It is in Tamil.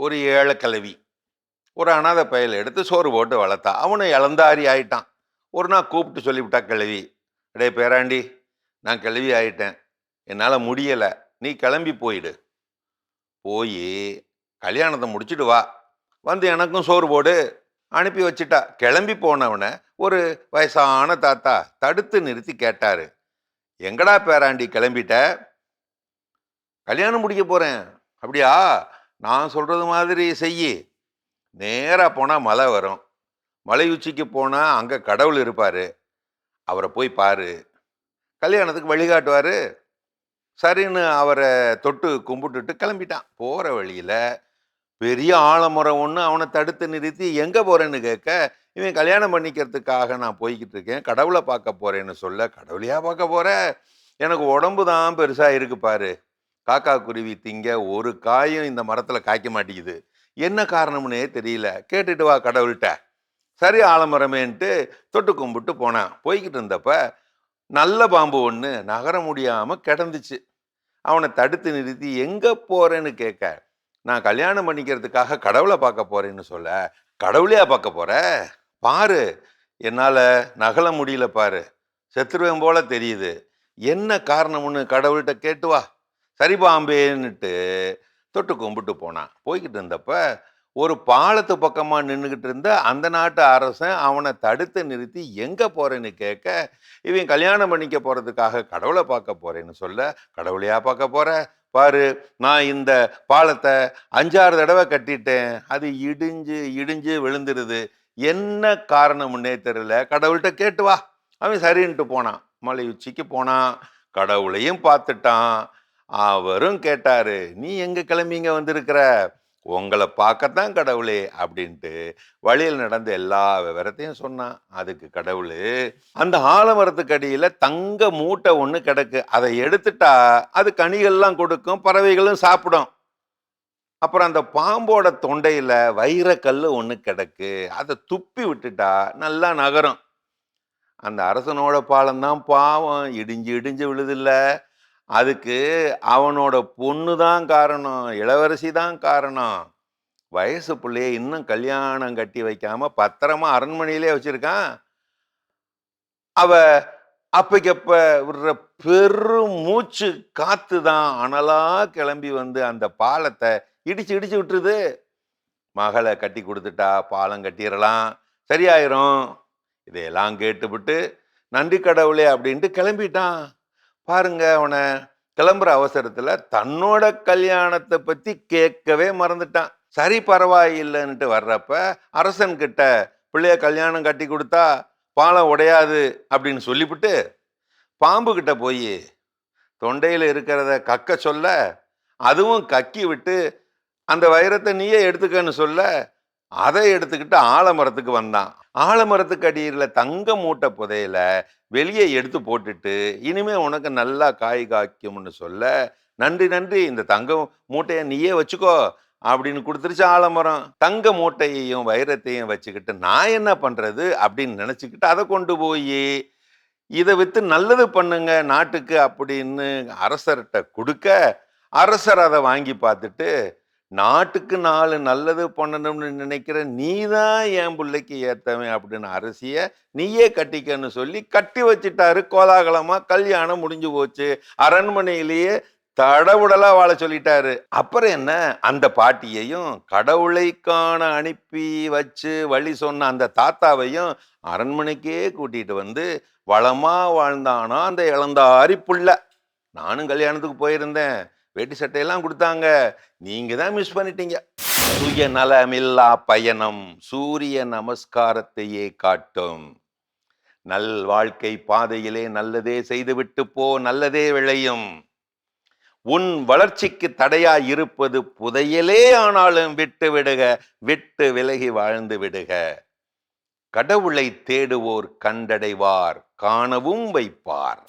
ஒரு ஏழை கிழவி. ஒரு அனாதை பயல எடுத்து சோறு போட்டு வளர்த்தா. அவனும் இளந்தாரி ஆயிட்டான். ஒரு நாள் கூப்பிட்டு சொல்லிவிட்டா கிழவி, "டேய் பேராண்டி, நான் கிழவி ஆயிட்டேன். என்னால முடியல. நீ கிளம்பி போயிடு. போயி கல்யாணத்த முடிச்சுட்டு வா. வந்து எனக்கும் சோறு போடு." அனுப்பி வச்சுட்டா. கிளம்பி போனவன ஒரு வயசான தாத்தா தடுத்து நிறுத்தி கேட்டாரு, "எங்கடா பேராண்டி கிளம்பிட்ட?" "கல்யாணம் முடிக்க போறேன்." "அப்படியா? நான் சொல்றது மாதிரி செய்யி. நேரா போனா மலை வரும். மலை உச்சிக்கு போனா அங்க கடவுள் இருப்பாரு. அவரை போய் பாரு. கல்யாணத்துக்கு வழிகாட்டுவாரு." சரின்னு அவரை தொட்டு கும்பிட்டுட்டு கிளம்பிட்டான். போற வழியில பெரிய ஆலமரம் ஒண்ணு அவனை தடுத்து நிறுத்தி, "எங்க போறேன்னு?" கேட்க, இவன் கல்யாணம் பண்ணிக்கிறதுக்காக நான் போய்கிட்டு இருக்கேன். கடவுளை பார்க்க போறேன்னு சொல்ல, "கடவுளையா பார்க்க போற? எனக்கு உடம்பு தான் பெருசா இருக்கு பாரு. காக்கா குருவி திங்க ஒரு காயும் இந்த மரத்துல காய்க்க மாட்டேங்குது. என்ன காரணம்னே தெரியல. கேட்டுட்டு வா கடவுள்கிட்ட." சரி ஆலமரமேன்ட்டு தொட்டு கும்பிட்டு போனான். போய்கிட்டு இருந்தப்ப நல்ல பாம்பு ஒண்ணு நகர முடியாம கிடந்துச்சு. அவனை தடுத்து நிறுத்தி, "எங்க போறேன்னு?" கேட்க, "நான் கல்யாணம் பண்ணிக்கிறதுக்காக கடவுளை பார்க்க போறேன்னு சொல்ல." "கடவுளையா பார்க்க போற? பாரு, என்னால நகல முடியல பாரு. செத்துருவேன் போல தெரியுது. என்ன காரணம்னு கடவுள்கிட்ட கேட்டு வா." சரி பாம்பேன்னுட்டு தொட்டு கும்பிட்டு போனான். போய்கிட்டு இருந்தப்ப ஒரு பாலத்து பக்கமா நின்றுகிட்டு இருந்த அந்த நாட்டு அரசன் அவனை தடுத்து நிறுத்தி, "எங்க போறேன்னு?" கேட்க, இவன் கல்யாணம் பண்ணிக்க போறதுக்காக கடவுளை பார்க்க போறேன்னு சொல்ல, "கடவுளையா பார்க்க போற? பாரு, நான் இந்த பாலத்தை 5, 6 தடவை கட்டிட்டேன். அது இடிஞ்சு இடிஞ்சு விழுந்துருது. என்ன காரணம்னே தெரியல. கடவுள்கிட்ட கேட்டு வா." அவன் சரின்ட்டு போனான். மலை உச்சிக்கு போனான். கடவுளையும் பார்த்துட்டான். அவரும் கேட்டாரு, "நீ எங்க கிளம்பி இங்க வந்திருக்கிற?" "உங்களை பார்க்கத்தான் கடவுளே." அப்படின்ட்டு வழியில் நடந்த எல்லா விவரத்தையும் சொன்னான். அதுக்கு கடவுளு, "அந்த ஆலமரத்துக்கு அடியில தங்க மூட்டை ஒண்ணு கிடக்கு. அதை எடுத்துட்டா அது கனிகள்லாம் கொடுக்கும், பறவைகளும் சாப்பிடும். அப்புறம் அந்த பாம்போட தொண்டையில வைரக்கல்லு ஒண்ணு கிடக்கு. அதை துப்பி விட்டுட்டா நல்லா நகரும்." அந்த அரசனோட பாலம் தான் பாவம், இடிஞ்சு இடிஞ்சு விழுதில்ல. அதுக்கு அவனோட பொண்ணு தான் காரணம், இளவரசி தான் காரணம். வயசு பிள்ளைய இன்னும் கல்யாணம் கட்டி வைக்காம பத்திரமா அரண்மனையிலே வச்சிருக்கான். அவ அப்பைக்கப்ப விடுற பெரும் மூச்சு காத்து தான் அனலா கிளம்பி வந்து அந்த பாலத்தை இடிச்சு இடிச்சு விட்டுருது. மகளை கட்டி கொடுத்துட்டா பாலம் கட்டிடலாம், சரியாயிரும். இதையெல்லாம் கேட்டுவிட்டு, "நன்றி கடவுளே" அப்படின்ட்டு கிளம்பிட்டான். பாருங்க அவன, கிளம்புற அவசரத்துல தன்னோட கல்யாணத்தை பத்தி கேட்கவே மறந்துட்டான். சரி பரவாயில்லைன்னுட்டு வர்றப்ப அரசன் கிட்ட, "பிள்ளைய கல்யாணம் கட்டி கொடுத்தா பாலம் உடையாது" அப்படின்னு சொல்லிவிட்டு, பாம்பு கிட்ட போய் தொண்டையில இருக்கிறத கக்க சொல்ல, அதுவும் கக்கி விட்டு, "அந்த வைரத்தை நீயே எடுத்துக்கன்னு" சொல்ல, அதை எடுத்துக்கிட்டு ஆலமரத்துக்கு வந்தான். ஆலமரத்துக்கு அடியில தங்க மூட்டை புதையல வெளியே எடுத்து போட்டுட்டு, "இனிமே உனக்கு நல்லா காய் காய்க்கும்னு" சொல்ல, "நன்றி நன்றி, இந்த தங்க மூட்டையை நீயே வச்சுக்கோ" அப்படின்னு கொடுத்துருச்சு ஆலமரம். தங்க மூட்டையையும் வைரத்தையும் வச்சுக்கிட்டு, "நான் என்ன பண்றது?" அப்படின்னு நினைச்சுக்கிட்டு அதை கொண்டு போய், "இதை வித்து நல்லது பண்ணுங்க நாட்டுக்கு" அப்படின்னு அரசர்கிட்ட கொடுக்க, அரசர் அதை வாங்கி பார்த்துட்டு, "நாட்டுக்கு 4 நல்லது பண்ணணும்னு நினைக்கிற நீதான் என் பிள்ளைக்கு ஏத்தவன் அப்படின்னு அரசிய நீயே கட்டிக்கன்னு சொல்லி கட்டி வச்சிட்டாரு. கோலாகலமா கல்யாணம் முடிஞ்சு போச்சு. அரண்மனையிலேயே தடவுடலா வாழ சொல்லிட்டாரு. அப்புறம் என்ன, அந்த பாட்டியையும் கடவுளை காண அனுப்பி வச்சு வழி சொன்ன அந்த தாத்தாவையும் அரண்மனைக்கே கூட்டிட்டு வந்து வளமா வாழ்ந்தானா அந்த இளந்தாரி புள்ள. நானும் கல்யாணத்துக்கு போயிருந்தேன். வேட்டி சட்டையெல்லாம் கொடுத்தாங்க. நீங்க தான் மிஸ் பண்ணிட்டீங்க. சுயநலமில்லா பயணம் சூரிய நமஸ்காரத்தையே காட்டும். நல் வாழ்க்கை பாதையிலே நல்லதே செய்துவிட்டு போ, நல்லதே விளையும். உன் வளர்ச்சிக்கு தடையாய் இருப்பது புதையலே ஆனாலும் விட்டு விடுக, விட்டு விலகி வாழ்ந்து விடுக. கடவுளை தேடுவோர் கண்டடைவார், காணவும் வைப்பார்.